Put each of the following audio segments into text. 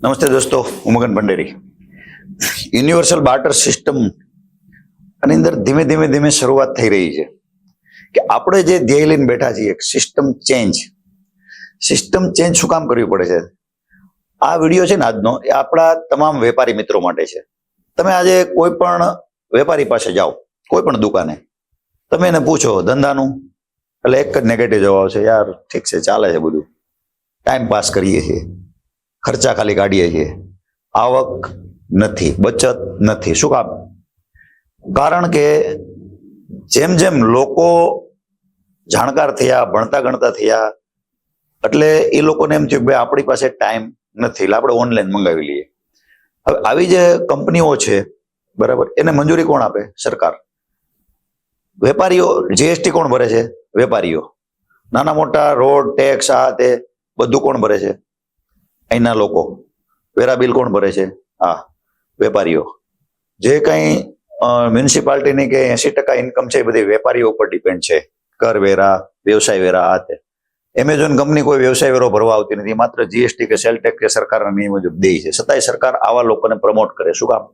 નમસ્તે દોસ્તો, હું મગન ભંડેરી. યુનિવર્સલ બાર્ટર સિસ્ટમ આની અંદર ધીમે ધીમે ધીમે શરૂઆત થઈ રહી છે કે આપણે જે ધ્યેય લઈને બેઠા છીએ સિસ્ટમ ચેન્જ શું કામ કરવી પડે છે. આ વિડીયો છે ને આજનો એ આપણા તમામ વેપારી મિત્રો માટે છે. તમે આજે કોઈ પણ વેપારી પાસે જાઓ, કોઈ પણ દુકાને, તમે એને પૂછો ધંધાનું, એટલે એક જ નેગેટિવ જવાબ છે, યાર ઠીક છે, ચાલે છે, બધું ટાઈમ પાસ કરીએ છીએ, ખર્ચા ખાલી કાઢીએ છીએ, આવક નથી, બચત નથી. શું કામ? કારણ કે જેમ જેમ લોકો જાણકાર થયા, ભણતા ગણતા થયા, એટલે એ લોકોને એમ થયું કે ભાઈ આપણી પાસે ટાઈમ નથી, એટલે આપણે ઓનલાઈન મંગાવી લઈએ. હવે આવી જે કંપનીઓ છે, બરાબર, એને મંજૂરી કોણ આપે? સરકાર. વેપારીઓ જીએસટી કોણ ભરે છે? વેપારીઓ. નાના મોટા રોડ ટેક્સ, આ તે બધું કોણ ભરે છે? અહીંના લોકો. વેરા બિલ કોણ ભરે છે? હા, વેપારીઓ. જે કંઈ મ્યુનિસિપાલિટીની કે 80% ઇન્કમ છે એ બધી વેપારીઓ ઉપર ડિપેન્ડ છે. કર વેરા, વ્યવસાય વેરા, આ તે. એમેઝોન કંપની કોઈ વ્યવસાય વેરો ભરવા આવતી નથી, માત્ર જીએસટી કે સેલ ટેક્સ કે સરકારના નિયમ મુજબ દે છે. છતાંય સરકાર આવા લોકોને પ્રમોટ કરે. શું કામ?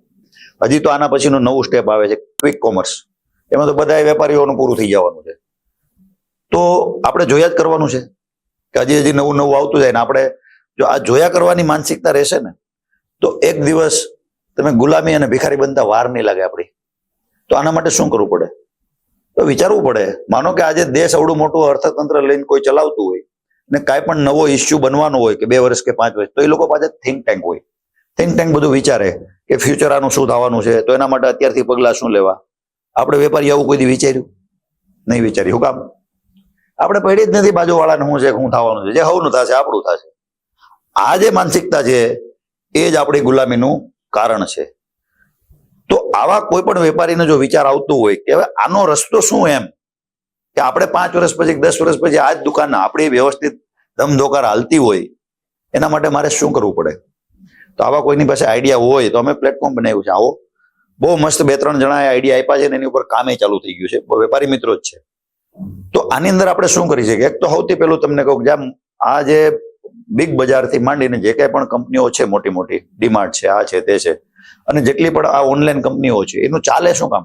હજી તો આના પછીનું નવું સ્ટેપ આવે છે, ક્વિક કોમર્સ. એમાં તો બધા વેપારીઓનું પૂરું થઈ જવાનું છે. તો આપણે જોયા જ કરવાનું છે કે હજી નવું નવું આવતું જાય ને આપણે જો આ જોયા કરવાની માનસિકતા રહેશે ને તો એક દિવસ તમે ગુલામી અને ભિખારી બનતા વાર નહીં લાગે આપણી. તો આના માટે શું કરવું પડે? તો વિચારવું પડે. માનો કે આજે દેશ અવડું મોટું અર્થતંત્ર લઈને કોઈ ચલાવતું હોય ને કાંઈ પણ નવો ઇસ્યુ બનવાનો હોય કે 2 વર્ષ કે 5 વર્ષ, તો એ લોકો પાસે થિંક ટેન્ક હોય. થિંક ટેન્ક બધું વિચારે કે ફ્યુચર આનું શું થવાનું છે, તો એના માટે અત્યારથી પગલાં શું લેવા. આપણે વેપારી આવું કોઈ દી વિચાર્યું? નહીં વિચાર્યું. શું કામ? આપણે પડી જ નથી બાજુવાળાને શું છે, શું થવાનું છે. જે હવનું થશે આપણું થશે. આ જે માનસિકતા છે એ જ આપણી ગુલામીનું કારણ છે. તો આવા કોઈ પણ વેપારીને જો વિચાર આવતું હોય કે હવે આનો રસ્તો શું, એમ કે આપણે 5 વર્ષ પછી 10 વર્ષ પછી આ જ દુકાન આપણી વ્યવસ્થિત ધમધોકાર હાલતી હોય, એના માટે મારે શું કરવું પડે? તો આવા કોઈની પાસે આઈડિયા હોય તો અમે પ્લેટફોર્મ બનાવ્યું છે. આવો બહુ મસ્ત 2-3 જણાએ આઈડિયા આપ્યા છે ને એની ઉપર કામે ચાલુ થઈ ગયું છે. વેપારી મિત્રો જ છે. તો આની અંદર આપણે શું કરી શકીએ? એક તો સૌથી પહેલું તમને કહું, જેમ આ જે બિગ બજારથી માંડીને જે કાંઈ પણ કંપનીઓ છે, મોટી મોટી ડીમાર્ટ છે, આ છે, તે છે, અને જેટલી પણ આ ઓનલાઈન કંપનીઓ છે, એનું ચાલે શું કામ?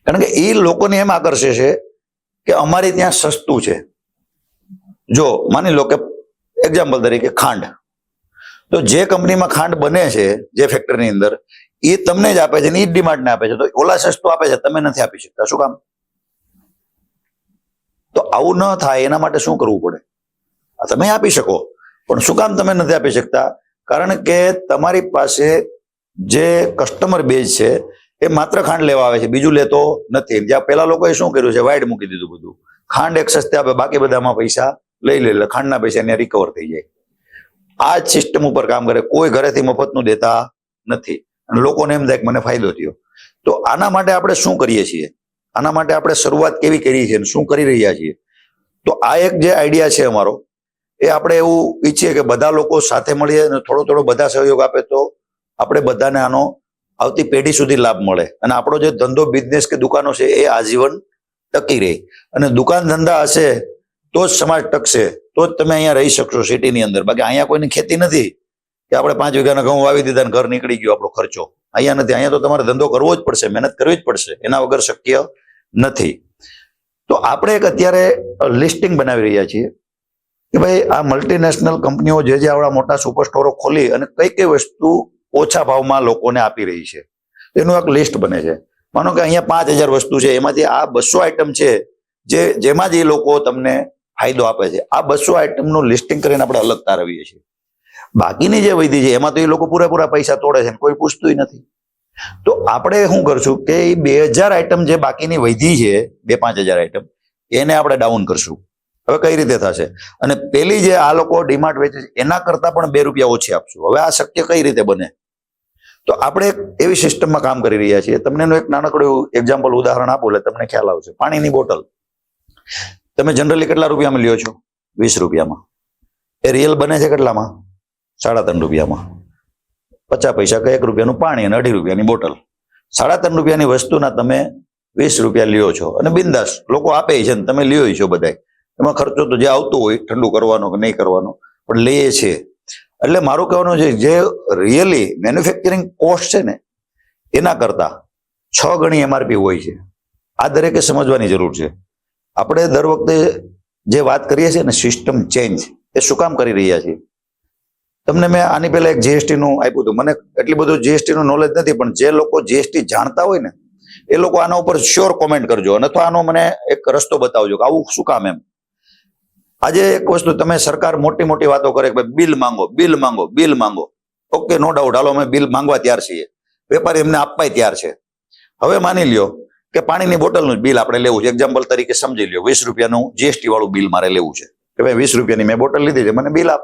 કારણ કે એ લોકોને એમ આકર્ષે છે કે અમારે ત્યાં સસ્તું છે. જો માની લો કે એક્ઝામ્પલ તરીકે ખાંડ, તો જે કંપનીમાં ખાંડ બને છે, જે ફેક્ટરીની અંદર, એ તમને જ આપે છે ને એ જ ડીમાર્ટને આપે છે. તો ઓલા સસ્તું આપે છે, તમે નથી આપી શકતા. શું કામ? તો આવું ન થાય એના માટે શું કરવું પડે? તમે આપી શકો, પણ શું કામ તમે નથી આપી શકતા? કારણ કે તમારી પાસે જે કસ્ટમર બેઝ છે એ માત્ર ખાંડ લેવા આવે છે, બીજું લેતો નથી. જ્યાં પેલા લોકોએ શું કર્યું છે, વાઇડ મૂકી દીધું બધું. ખાંડ એક સસ્તે આપે, બાકી બધામાં પૈસા લઈ લે, ખાંડના પૈસા એને રિકવર થઈ જાય. આ જ સિસ્ટમ ઉપર કામ કરે. કોઈ ઘરેથી મફતનું દેતા નથી અને લોકોને એમ થાય કે મને ફાયદો થયો. તો આના માટે આપણે શું કરીએ છીએ? આના માટે આપણે શરૂઆત કેવી કરી છે, શું કરી રહ્યા છીએ? તો આ એક જે આઈડિયા છે અમારો, એ આપણે એવું ઈચ્છીએ કે બધા લોકો સાથે મળીએ અને થોડો થોડો બધા સહયોગ આપે તો આપણે બધાને આનો આવતી પેઢી સુધી લાભ મળે અને આપણો જે ધંધો, બિઝનેસ કે દુકાનો છે એ આજીવન ટકી રહે. અને દુકાન ધંધા હશે તો જ સમાજ ટકશે, તો જ તમે અહીંયા રહી શકશો સિટીની અંદર. બાકી અહીંયા કોઈની ખેતી નથી કે આપણે 5 વીઘાના ઘઉં વાવી દીધા ને ઘર નીકળી ગયો આપણો ખર્ચો. અહીંયા નથી. અહીંયા તો તમારે ધંધો કરવો જ પડશે, મહેનત કરવી જ પડશે. એના વગર શક્ય નથી. તો આપણે એક અત્યારે લિસ્ટિંગ બનાવી રહ્યા છીએ કે ભાઈ આ મલ્ટીનેશનલ કંપનીઓ જે આવડા મોટા સુપર સ્ટોરો ખોલી અને કઈ કઈ વસ્તુ ઓછા ભાવમાં લોકોને આપી રહી છે, એનું એક લિસ્ટ બને છે. માનો કે અહીંયા 5000 વસ્તુ છે, એમાંથી આ 200 આઈટમ છે જેમાં જ એ લોકો તમને ફાયદો આપે છે. આ 200 આઈટમનું લિસ્ટિંગ કરીને આપણે અલગ તારવીએ છીએ. બાકીની જે વધી છે એમાં તો એ લોકો પૂરેપૂરા પૈસા તોડે છે, કોઈ પૂછતું નથી. તો આપણે શું કરશું કે એ 2000 આઈટમ જે બાકીની વધી છે, 2-5000 આઈટમ, એને આપણે ડાઉન કરશું. હવે કઈ રીતે થશે? અને પેલી જે આ લોકો ડીમાર્ટ વેચે છે એના કરતા પણ 2 રૂપિયા ઓછી આપશું. હવે આ શક્ય કઈ રીતે બને? તો આપણે એક એવી સિસ્ટમમાં કામ કરી રહ્યા છીએ. તમને એક નાનકડું એક્ઝામ્પલ, ઉદાહરણ આપું એટલે તમને ખ્યાલ આવશે. પાણીની બોટલ તમે જનરલી કેટલા રૂપિયામાં લ્યો છો? 20 રૂપિયામાં. એ રિયલ બને છે કેટલામાં? 3.5 રૂપિયામાં. 50 પૈસા કે 1 રૂપિયાનું પાણી અને 2.5 રૂપિયાની બોટલ. 3.5 રૂપિયાની વસ્તુના તમે 20 રૂપિયા લ્યો છો અને બિંદાસ લોકો આપે છે ને તમે લ્યો છો બધા. એમાં ખર્ચો તો જે આવતો હોય ઠંડુ કરવાનો કે નહીં કરવાનો, પણ લઈએ છે. એટલે મારું કહેવાનું છે જે રિયલી મેન્યુફેક્ચરિંગ કોસ્ટ છે ને એના કરતા 6 ગણી એમઆરપી હોય છે. આ દરેકે સમજવાની જરૂર છે. આપણે દર વખતે જે વાત કરીએ છીએ ને સિસ્ટમ ચેન્જ એ શું કામ કરી રહ્યા છીએ? તમને મેં આની પહેલા એક જીએસટી નું આપ્યું હતું. મને એટલી બધું જીએસટી નું નોલેજ નથી, પણ જે લોકો જીએસટી જાણતા હોય ને એ લોકો આના ઉપર શ્યોર કોમેન્ટ કરજો, અથવા આનો મને એક રસ્તો બતાવજો કે આવું શું કામ એમ. આજે એક વસ્તુ તમે સરકાર મોટી મોટી વાતો કરે કે બિલ માંગો, બિલ માંગો, બિલ માંગો. ઓકે, નો ડાઉટ, હાલો અમે બિલ માંગવા તૈયાર છીએ, વેપારી એમને આપવા તૈયાર છે. હવે માની લ્યો કે પાણીની બોટલનું બિલ આપણે લેવું છે, એક્ઝામ્પલ તરીકે સમજી લ્યો 20 રૂપિયાનું જીએસટી વાળું બિલ મારે લેવું છે કે ભાઈ 20 રૂપિયાની મેં બોટલ લીધી છે, મને બિલ આપ.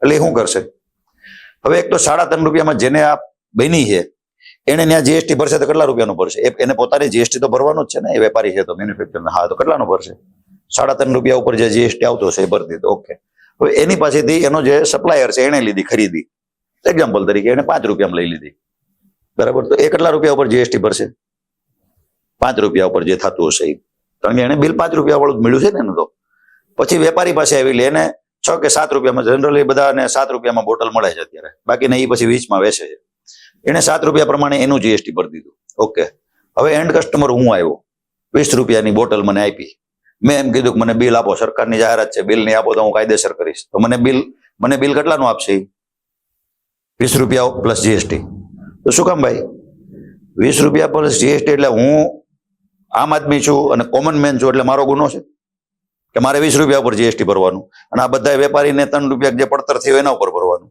એટલે એ શું કરશે? હવે એક તો 3.5 રૂપિયામાં જેને આ બની છે એને ત્યાં જીએસટી ભરશે તો કેટલા રૂપિયાનું ભરશે? એને પોતાની જીએસટી તો ભરવાનું જ છે ને, એ વેપારી છે તો મેન્યુફેક્ચર. હા, તો કેટલાનું ભરશે? 3.5 રૂપિયા ઉપર જે જીએસટી આવતો છે એ ભરી દીધો. ઓકે, હવે એની પાસેથી એનો જે સપ્લાયર છે એને લીધી ખરીદી, એક્ઝામ્પલ તરીકે એને 5 રૂપિયામાં લઈ લીધી, બરાબર. તો એ કેટલા રૂપિયા ઉપર જીએસટી ભરશે? 5 રૂપિયા ઉપર જે થતું હશે એ, કારણ કે એને બિલ 5 રૂપિયા વાળું જ મળ્યું છે ને એનું. તો પછી વેપારી પાસે આવી લે, એને 6 કે 7 રૂપિયામાં, જનરલી બધાને 7 રૂપિયામાં બોટલ મળે છે અત્યારે, બાકીને એ પછી 20માં વેચે છે. એને 7 રૂપિયા પ્રમાણે એનું જીએસટી ભરી દીધું. ઓકે, હવે એન્ડ કસ્ટમર હું આવ્યો, 20 રૂપિયાની બોટલ મને આપી, મેં એમ કીધું કે મને બિલ આપો, સરકારની જાહેરાત છે, બિલ નહીં આપો તો હું કાયદેસર કરીશ. તો મને બિલ કેટલાનું આપશે? 20 રૂપિયા પ્લસ જીએસટી. તો શું કામ ભાઈ? 20 રૂપિયા પ્લસ જીએસટી એટલે હું આમ આદમી છું અને કોમન મેન છું એટલે મારો ગુનો છે કે મારે 20 રૂપિયા ઉપર જીએસટી ભરવાનું, અને આ બધા વેપારીને 3 રૂપિયા જે પડતર થયું એના ઉપર ભરવાનું.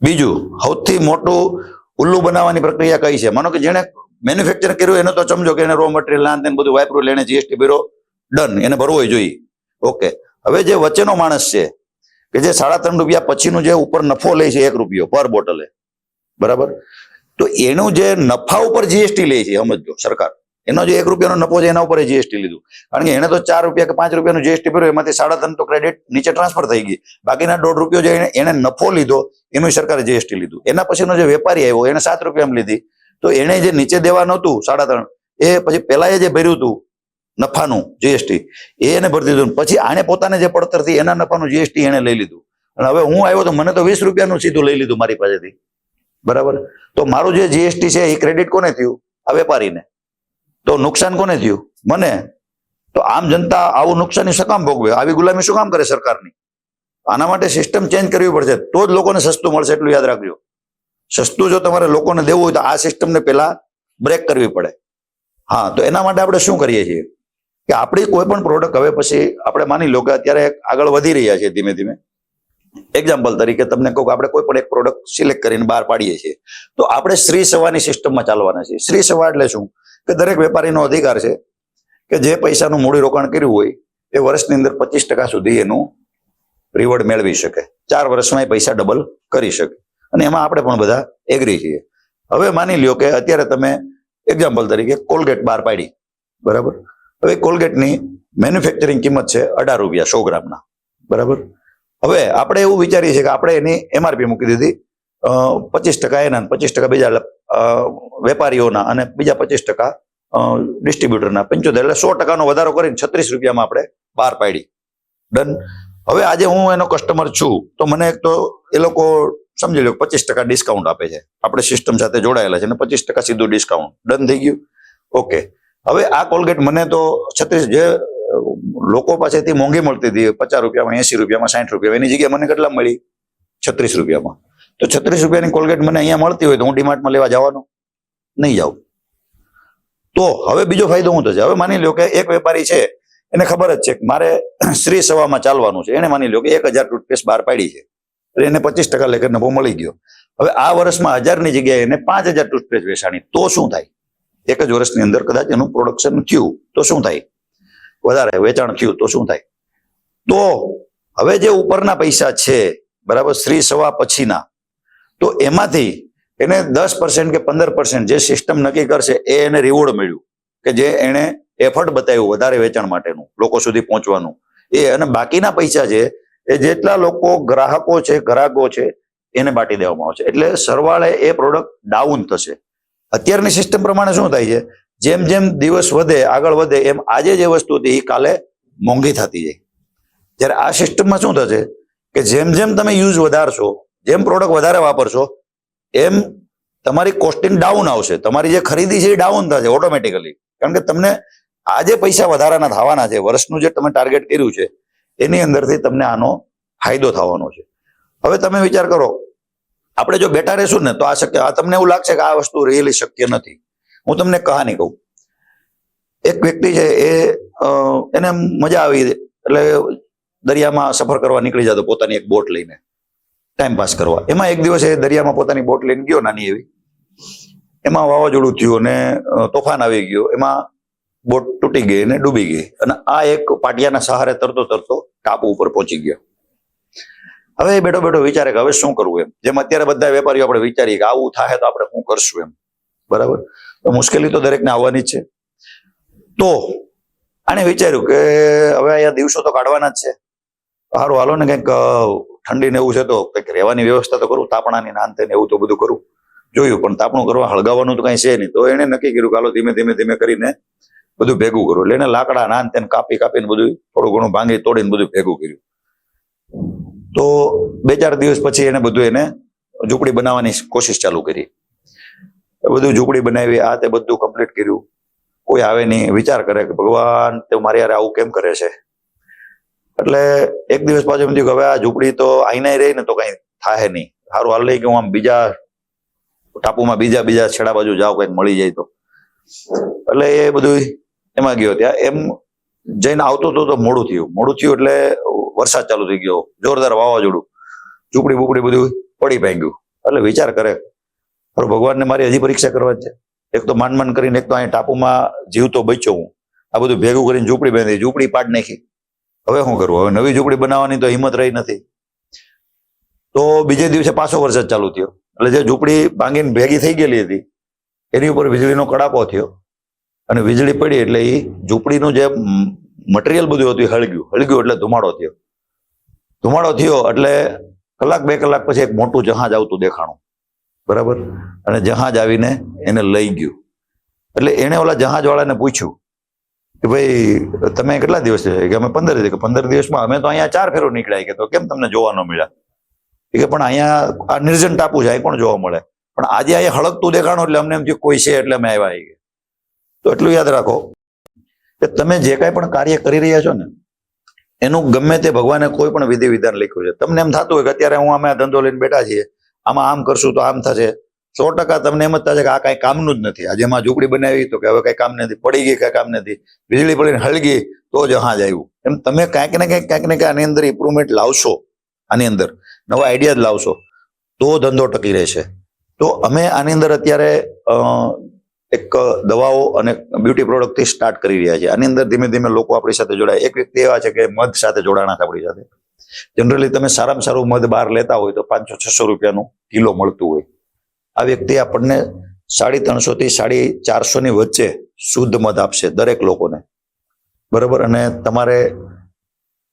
બીજું સૌથી મોટું ઉલ્લુ બનાવવાની પ્રક્રિયા કઈ છે? માનો કે જેને મેન્યુફેક્ચર કર્યું એને તો સમજો કે એને રો મટીરિયલ ના બધું વાપર્યું, એને જીએસટી ભર્યો, ડન, એને ભરવો જોઈએ. ઓકે, હવે જે વચ્ચેનો માણસ છે કે જે 3.5 રૂપિયા પછીનું જે ઉપર નફો લે છે 1 રૂપિયો પર બોટલે, બરાબર, તો એનું જે નફા ઉપર જીએસટી લે છે, સમજો સરકાર, એનો જે 1 રૂપિયાનો નફો છે એના ઉપર જીએસટી લીધું, કારણ કે એને તો 4 રૂપિયા કે 5 રૂપિયાનું જીએસટી ભર્યું, એમાંથી 3.5 તો ક્રેડિટ નીચે ટ્રાન્સફર થઈ ગઈ, બાકીના 1.5 રૂપિયો જે એને નફો લીધો એનું સરકારે જીએસટી લીધું. એના પછીનો જે વેપારી આવ્યો એને 7 રૂપિયામાં લીધી, તો એને જે નીચે દેવાનું હતું 3.5, એ પછી પેલા જે ભર્યું હતું નફાનું જીએસટી એ એને ભરી દીધું, પછી આને પોતાને જે પડતર થી એના નફાનું જીએસટી એને લઈ લીધું. અને હવે હું આવ્યો તો મને તો 20 રૂપિયાનું સીધું લઈ લીધું મારી પાસેથી, બરાબર. તો મારું જે જીએસટી છે એ ક્રેડિટ કોને થયું? આ વેપારીને. તો નુકસાન કોને થયું? મને. તો આમ જનતા આવું નુકસાની શું કામ ભોગવે? આવી ગુલામી શું કામ કરે સરકારની? આના માટે સિસ્ટમ ચેન્જ કરવી પડશે, તો જ લોકોને સસ્તું મળશે, એટલું યાદ રાખજો. સસ્તું જો તમારે લોકોને દેવું હોય તો આ સિસ્ટમને પેલા બ્રેક કરવી પડે. હા, તો એના માટે આપણે શું કરીએ છીએ કે આપણી કોઈ પણ પ્રોડક્ટ, હવે પછી આપણે માની લો કે અત્યારે આગળ વધી રહ્યા છે ધીમે ધીમે, એક્ઝામ્પલ તરીકે તમને કહું કે આપણે કોઈ પણ એક પ્રોડક્ટ સિલેક્ટ કરીને બહાર પાડીએ છીએ, તો આપણે શ્રી સેવાની સિસ્ટમમાં ચાલવાના છીએ. શ્રી સેવા એટલે શું? કે દરેક વેપારીનો અધિકાર છે કે જે પૈસાનું મૂડી રોકાણ કર્યું હોય એ વર્ષની અંદર 25% સુધી એનું રિવોર્ડ મેળવી શકે, 4 વર્ષમાં એ પૈસા ડબલ કરી શકે, અને એમાં આપણે પણ બધા એગ્રી છીએ. હવે માની લ્યો કે અત્યારે તમે એક્ઝામ્પલ તરીકે કોલગેટ બહાર પાડી, બરાબર. હવે કોલગેટની મેન્યુફેક્ચરિંગ કિંમત છે 18 રૂપિયા 100 ગ્રામના, બરાબર. હવે આપણે એવું વિચારીએ છીએ કે આપણે એની એમઆરપી મૂકી દીધી 25% એના, 25% બીજા વેપારીઓના, અને બીજા 25% ડિસ્ટ્રીબ્યુટરના, 75, એટલે 100%નો વધારો કરીને 36 રૂપિયામાં આપણે બહાર પાડી, ડન. હવે આજે હું એનો કસ્ટમર છું તો મને એક તો એ લોકો સમજી લો 25% ડિસ્કાઉન્ટ આપે છે, આપણે સિસ્ટમ સાથે જોડાયેલા છે, અને 25% સીધું ડિસ્કાઉન્ટ, ડન થઈ ગયું. ઓકે, હવે આ કોલગેટ મને તો 36 જે લોકો પાસેથી મોંઘી મળતી હતી 50 રૂપિયામાં, 80 રૂપિયામાં, 60 રૂપિયા, એની જગ્યાએ મને કેટલા મળી? 36 રૂપિયામાં. તો 36 રૂપિયાની કોલગેટ મને અહીંયા મળતી હોય તો હું ડીમાર્ટમાં લેવા જવાનો નહીં જાઉં. તો હવે બીજો ફાયદો શું થશે? હવે માની લો કે એક વેપારી છે, એને ખબર જ છે કે મારે શ્રી સેવામાં ચાલવાનું છે, એને માની લો કે 1000 ટૂથપેસ્ટ બહાર પાડી છે, એટલે એને 25% લેખે નફો મળી ગયો. હવે આ વર્ષમાં 1000ની જગ્યાએ એને 5000 ટૂથપેસ્ટ વેચાણી, તો શું થાય? એક જ વર્ષની અંદર કદાચ એનું પ્રોડક્શન થયું તો શું થાય? વધારે વેચાણ થયું તો શું થાય? તો હવે જે ઉપરના પૈસા છે, બરાબર, શ્રી સેવા પછીના, તો એમાંથી એને 10% કે 15% જે સિસ્ટમ નક્કી કરશે એ એને રિવોર્ડ મળ્યું, કે જે એને એફર્ટ બતાવ્યું વધારે વેચાણ માટેનું, લોકો સુધી પહોંચવાનું એ, અને બાકીના પૈસા છે એ જેટલા લોકો ગ્રાહકો છે, ગ્રાહકો છે, એને બાટી દેવામાં આવશે. એટલે સરવાળે એ પ્રોડક્ટ ડાઉન થશે. અત્યારની સિસ્ટમ પ્રમાણે શું થાય છે? જેમ જેમ દિવસ વધે, આગળ વધે, એમ આજે જે વસ્તુ હતી એ કાલે મોંઘી થતી જાય. જ્યારે આ સિસ્ટમમાં શું થશે કે જેમ જેમ તમે યુઝ વધારશો, જેમ પ્રોડક્ટ વધારે વાપરશો એમ તમારી કોસ્ટિંગ ડાઉન આવશે, તમારી જે ખરીદી છે એ ડાઉન થશે ઓટોમેટિકલી. કારણ કે તમને આ જે પૈસા વધારાના થવાના છે, વર્ષનું જે તમે ટાર્ગેટ કર્યું છે એની અંદરથી તમને આનો ફાયદો થવાનો છે. હવે તમે વિચાર કરો, આપણે જો બેઠા રહેશું ને તો આ શક્ય, તમને એવું લાગશે કે આ વસ્તુ રિયલી શક્ય નથી. હું તમને કહાની કહું. એક વ્યક્તિ છે એને મજા આવી એટલે દરિયામાં સફર કરવા નીકળી જતો પોતાની એક બોટ લઈને ટાઈમ પાસ કરવા. એમાં એક દિવસ એ દરિયામાં પોતાની બોટ લઈને ગયો નાની એવી, એમાં વાવાઝોડું થયું અને તોફાન આવી ગયો, એમાં બોટ તૂટી ગઈ અને ડૂબી ગઈ અને આ એક પાટિયાના સહારે તરતો તરતો ટાપુ ઉપર પહોંચી ગયો. હવે બેઠો બેઠો વિચારે કે હવે શું કરવું એમ, જેમ અત્યારે બધા વેપારીઓ આપણે વિચારીએ કે આવું થાય તો આપણે શું કરશું એમ, બરાબર. તો મુશ્કેલી તો દરેકને આવવાની જ છે. તો આને વિચાર્યું કે હવે અહીંયા દિવસો તો કાઢવાના જ છે, સારું હાલો ને કંઈક ઠંડી ને એવું છે તો કંઈક રહેવાની વ્યવસ્થા તો કરું, તાપણાની નાન તેને એવું તો બધું કરું. જોયું પણ તાપણું કરવા હળગાવવાનું તો કઈ છે નહીં. તો એને નક્કી કર્યું કે હાલો ધીમે ધીમે ધીમે કરીને બધું ભેગું કરું. એટલે એને લાકડા નાન તેને કાપી કાપીને બધું થોડું ઘણું ભાંગી તોડીને બધું ભેગું કર્યું. તો 2-4 દિવસ પછી એને બધું એને ઝૂંપડી બનાવવાની કોશિશ ચાલુ કરી. બધું ઝૂંપડી બનાવી, આ તે બધું કમ્પ્લીટ કર્યું. કોઈ આવે નહીં, વિચાર કરે કે ભગવાન તે મારી યાર આવું કેમ કરે છે. એટલે એક દિવસ પાછું એમ થયું કે હવે આ ઝૂંપડી તો આઈને રહી ને તો કઈ થાય નહીં, સારું હાલ લઈ કે હું આમ બીજા ટાપુમાં બીજા છેડા બાજુ જાવ કંઈક મળી જાય તો. એટલે એ બધું એમાં ગયો. ત્યાં એમ જઈને આવતો હતો તો મોડું થયું એટલે વરસાદ ચાલુ થઈ ગયો, જોરદાર વાવાઝોડું, ઝૂંપડી બુપડી બધું પડી ભાંગ્યું. એટલે વિચાર કરે ભગવાનને મારી હજી પરીક્ષા કરવા છે. એક તો માંડ કરીને એક તો અહીં ટાપુમાં જીવતો બચ્યો હું, આ બધું ભેગું કરીને ઝૂંપડી બાંધી, ઝૂંપડી પાડ નાખી. હવે શું કરવું, હવે નવી ઝૂંપડી બનાવવાની તો હિંમત રહી નથી. તો બીજે દિવસે પાછો વરસાદ ચાલુ થયો. એટલે જે ઝૂંપડી ભાંગીને ભેગી થઈ ગયેલી હતી એની ઉપર વીજળીનો કડાકો થયો અને વીજળી પડી એટલે એ ઝૂંપડીનું જે મટીરિયલ બધું હતું એ હળગ્યું એટલે ધુમાડો થયો. એટલે 1-2 કલાક પછી એક મોટું જહાજ આવતું દેખાણું, બરાબર. અને જહાજ આવીને એને લઈ ગયું. એટલે એને ઓલા જહાજ વાળાને પૂછ્યું કે ભાઈ તમે કેટલા દિવસ છે? કે અમે 15 દિવસ. 15 દિવસમાં અમે તો અહીંયા 4 ફેરો નીકળ્યા. કે તો કેમ તમને જોવા ન મળ્યા? કે પણ અહીંયા આ નિર્જન ટાપુ છે, અહીં કોણ જોવા મળે, પણ આજે અહીંયા હળગતું દેખાણું એટલે અમને એમ થયું કોઈ છે એટલે અમે આવ્યા. તો એટલું યાદ રાખો કે તમે જે કાંઈ પણ કાર્ય કરી રહ્યા છો ને એનું ગમે તે ભગવાને કોઈ પણ વિધિ વિધાન લખ્યું છે. તમને એમ થતું હોય કે અત્યારે હું અમે આ ધંધો લઈને બેઠા છીએ, આમાં આમ કરશું તો આમ થશે, 100% તમને એમ જ થશે કે આ કાંઈ કામનું જ નથી. આજે એમાં ઝૂંપડી બનાવી તો કે હવે કાંઈ કામ નથી, પડી ગઈ કાંઈ કામ નથી, વીજળી પડીને હળગી તો જહાજ આવ્યું. એમ તમે કાંઈક ને કંઈક આની અંદર ઇમ્પ્રુવમેન્ટ લાવશો, આની અંદર નવા આઈડિયા લાવશો તો ધંધો ટકી રહેશે. તો અમે આની અંદર અત્યારે એક દવાઓ અને બ્યુટી પ્રોડક્ટથી સ્ટાર્ટ કરી રહ્યા છીએ. આની અંદર ધીમે ધીમે લોકો આપણી સાથે જોડાય. એક વ્યક્તિ એવા છે કે મધ સાથે જોડાણા છે આપણી સાથે. જનરલી તમે સારામાં સારું મધ બહાર લેતા હોય તો 500-600 રૂપિયાનું કિલો મળતું હોય. આ વ્યક્તિ આપણને 350 થી 450 ની વચ્ચે શુદ્ધ મધ આપશે દરેક લોકોને, બરાબર. અને તમારે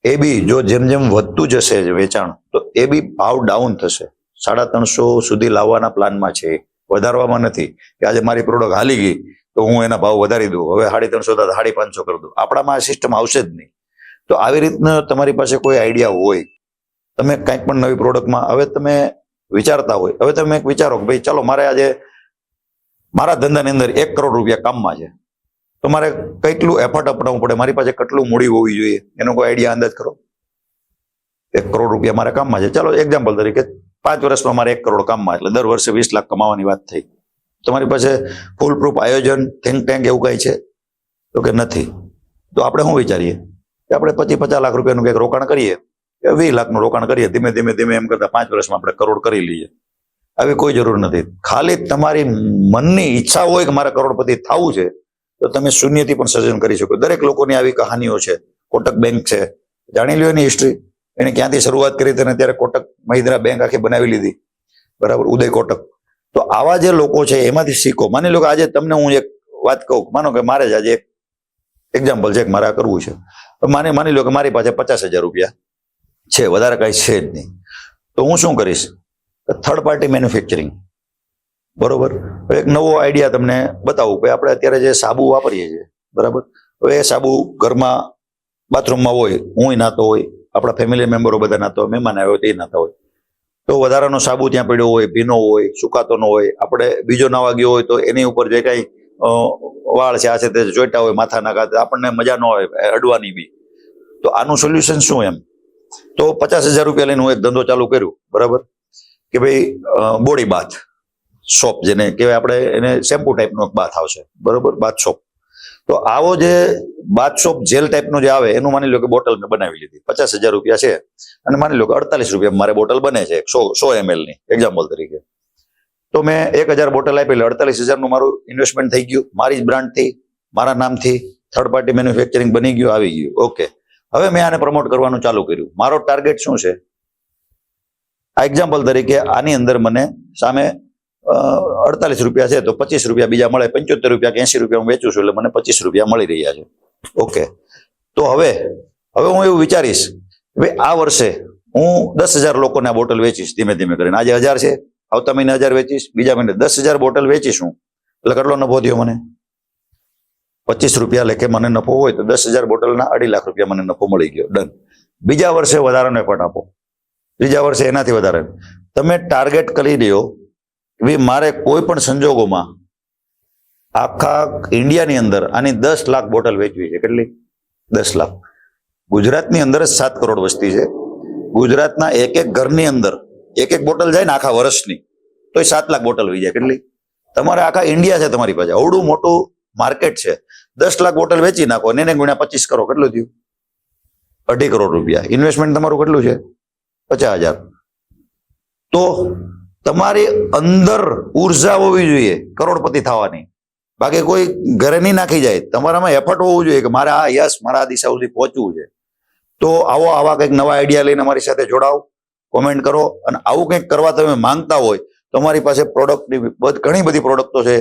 એ બી જો જેમ જેમ વધતું જશે વેચાણ તો એ બી ભાવ ડાઉન થશે. 350 સુધી લાવવાના પ્લાનમાં છે, વધારવામાં નથી કે આજે મારી પ્રોડક્ટ હાલી ગઈ તો હું એના ભાવ વધારી દઉં, હવે 350 550 કરી દઉં. આપણામાં આ સિસ્ટમ આવશે જ નહીં. તો આવી રીતના તમારી પાસે કોઈ આઈડિયા હોય, તમે કંઈક પણ નવી પ્રોડક્ટમાં હવે તમે વિચારતા હોય, હવે તમે એક વિચારો કે ભાઈ ચાલો મારે આજે મારા ધંધાની અંદર 1 કરોડ રૂપિયા કામમાં છે, તો મારે કેટલું એફર્ટ અપનાવવું પડે, મારી પાસે કેટલું મૂડી હોવી જોઈએ, એનો કોઈ આઈડિયા અંદાજ કરો. 1 કરોડ રૂપિયા મારા કામમાં છે, ચાલો એક્ઝામ્પલ તરીકે 5 વર્ષમાં મારે 1 કરોડ કામમાં, એટલે દર વર્ષે 20 લાખ કમાવાની વાત થઈ. તમારી પાસે ફૂલ પ્રૂફ આયોજન, થિંક ટેન્ક એવું કઈ છે? તો કે નથી. તો આપણે શું વિચારીએ કે આપણે 25-50 લાખ રૂપિયાનું કંઈક રોકાણ કરીએ, 20 લાખનું રોકાણ કરીએ, ધીમે ધીમે એમ કરતા 5 વર્ષમાં આપણે કરોડ કરી લઈએ. આવી કોઈ જરૂર નથી. ખાલી તમારી મનની ઈચ્છા હોય કે મારે કરોડપતિ થવું છે તો તમે શૂન્યથી પણ સર્જન કરી શકો. દરેક લોકોની આવી કહાનીઓ છે. કોટક બેંક છે, જાણી લો એની હિસ્ટ્રી, એને ક્યાંથી શરૂઆત કરી હતી, અત્યારે કોટક મહિન્દ્રા બેંક આખી બનાવી લીધી, બરાબર, ઉદય કોટક. તો આવા જે લોકો છે એમાંથી શીખો. માની લો કે આજે તમને હું એક વાત કહું, માનો કે મારે જ આજે એક એક્ઝામ્પલ છે કે મારે આ કરવું છે, માની લો કે મારી પાસે 50,000 રૂપિયા છે, વધારે કઈ છે જ નહીં. તો હું શું કરીશ? થર્ડ પાર્ટી મેન્યુફેક્ચરિંગ, બરોબર. હવે એક નવો આઈડિયા તમને બતાવું કે આપણે અત્યારે જે સાબુ વાપરીએ છીએ, બરાબર, હવે એ સાબુ ઘરમાં બાથરૂમમાં હોય, હું નાતો હોય, આપણા ફેમિલી મેમ્બરો બધા નાતો હોય, મહેમાન આવ્યો તો એ નાતા હોય. તો વધારાનો સાબુ ત્યાં પડ્યો હોય, ભીનો હોય, સુકાતો ન હોય, આપણે બીજો નાવા ગયો હોય તો એની ઉપર જે કઈ વાળ છે આ છે તે ચોંટ્યા હોય માથાના કાતે, આપણને મજા ન આવે અડવાની બી. તો આનું સોલ્યુશન શું એમ? તો 50,000 રૂપિયા લઈને હું એક ધંધો ચાલુ કર્યું, બરાબર, કે ભાઈ બોડી બાથ સોપ, જેને કહેવાય આપણે એને શેમ્પુ ટાઈપનો બાથ આવશે, બરોબર, બાથ સોપ. તો આવો જે બાથ સોપ જેલ ટાઈપનો જે આવે એનું માની લો કે બોટલ મેં બનાવી લીધી, 50,000 રૂપિયા છે, અને માની લો કે 48 રૂપિયા મારે બોટલ બને છે 100 ml ની, એક્ઝામ્પલ તરીકે. તો મેં 1,000 બોટલ આપી, એટલે 48,000 નું મારું ઇન્વેસ્ટમેન્ટ થઈ ગયું, મારી જ બ્રાન્ડથી, મારા નામથી, થર્ડ પાર્ટી મેન્યુફેક્ચરિંગ બની ગયું, આવી ગયું. ઓકે, હવે મેં આને પ્રમોટ કરવાનું ચાલુ કર્યું. મારો ટાર્ગેટ શું છે? આ એક્ઝામ્પલ તરીકે આની અંદર મને સામે 48 રૂપિયા છે, તો 25 રૂપિયા બીજા મળે, 75 રૂપિયા કે 80 રૂપિયા હું વેચું છું, એટલે મને 25 રૂપિયા મળી રહ્યા છે. ઓકે, તો હવે હું એવું વિચારીશ કે ભાઈ આ વર્ષે હું 10,000 લોકોને આ બોટલ વેચીશ, ધીમે ધીમે કરીને. આજે 1,000 છે, આવતા મહિને 1,000 વેચીશ, બીજા મહિને 10,000 બોટલ વેચીશ હું, એટલે કેટલો નફો થયો મને? 25 રૂપિયા લેખે મને નફો હોય તો 10,000 બોટલના 2.5 લાખ રૂપિયા મને નફો મળી ગયો. ડન. બીજા વર્ષે વધારાનો એફર્ટ આપો, ત્રીજા વર્ષે એનાથી વધારે. તમે ટાર્ગેટ કરી લ્યો કે મારે કોઈ પણ સંજોગોમાં આખા ઇન્ડિયાની અંદર આની 10 લાખ બોટલ વેચવી છે. કેટલી? 10 લાખ. ગુજરાતની અંદર જ 7 કરોડ વસ્તી છે. ગુજરાતના એક ઘરની અંદર એક બોટલ જાય ને આખા વર્ષની, તો 7 લાખ બોટલ વહી જાય. કેટલી? તમારે આખા ઇન્ડિયા છે તમારી પાસે, અવડું મોટું માર્કેટ છે. 10 લાખ બોટલ વેચી નાખો, એને ગુણ્યા 25 કરો, કેટલું થયું? 2.5 કરોડ રૂપિયા. ઇન્વેસ્ટમેન્ટ તમારું કેટલું છે? 50,000. તો તમારી અંદર ઉર્જા હોવી જોઈએ કરોડપતિ થવાની, બાકી કોઈ ઘરે નહીં નાખી જાય. તમારામાં એફર્ટ હોવું જોઈએ કે મારે આ યસ, મારા આ દિશા સુધી પહોંચવું છે. તો આવા કંઈક નવા આઈડિયા લઈને અમારી સાથે જોડાઓ, કોમેન્ટ કરો, અને આવું કંઈક કરવા તમે માંગતા હોય તો અમારી પાસે પ્રોડક્ટની ઘણી બધી પ્રોડક્ટો છે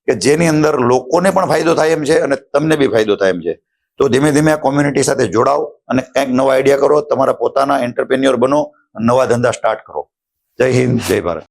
કે જેની અંદર લોકોને પણ ફાયદો થાય એમ છે અને તમને બી ફાયદો થાય એમ છે. તો ધીમે ધીમે આ કોમ્યુનિટી સાથે જોડાઓ અને કંઈક નવા આઈડિયા કરો, તમારા પોતાના એન્ટરપ્રેન્યોર બનો, નવા ધંધા સ્ટાર્ટ કરો. જય હિન્દ, જય ભારત.